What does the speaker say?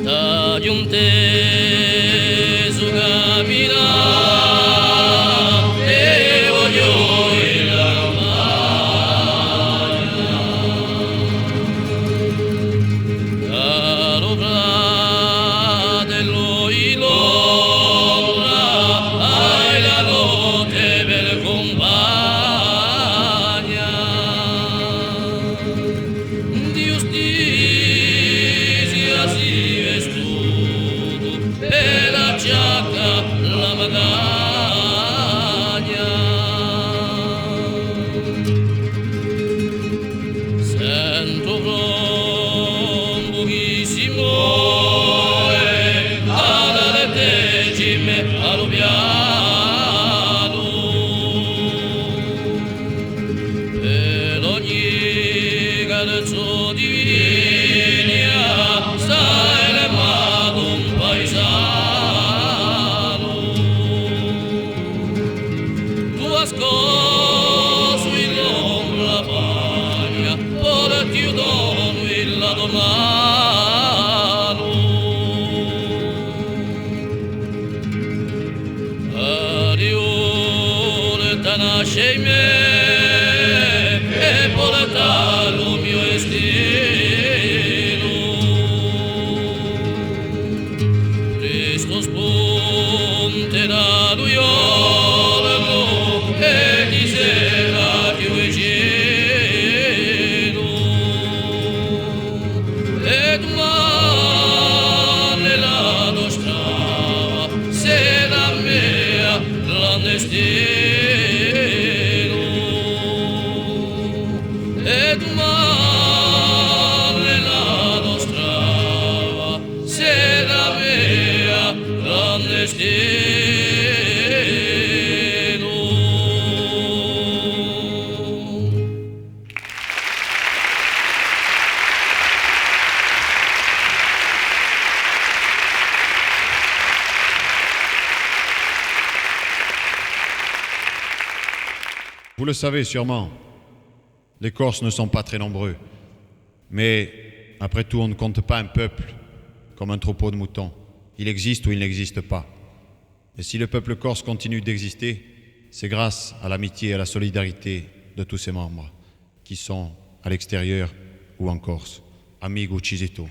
Dagli un teso camminare e voglio la campagna. Caro fratello l'ombra, hai la notte per compagna. Di giustizia si vestuto e la giacca la magagna. Sento rombo chi si muove alla regime allo piano. Per ogni carezzo di vigna sta elevato un paesano. Tu ascolti l'ombra paglia, porti un dono il lato mano. Arione te nasce in me e porta lo mio destino. Cristo spunterà lui giorno e ti sarà più vicino. E domani la nostra sarà mia clandestino. E domani la nostra sarà mia clandestino. Vous le savez sûrement, les Corses ne sont pas très nombreux. Mais après tout, on ne compte pas un peuple comme un troupeau de moutons. Il existe ou il n'existe pas. Et si le peuple corse continue d'exister, c'est grâce à l'amitié et à la solidarité de tous ses membres, qui sont à l'extérieur ou en Corse. Amigo Cisito.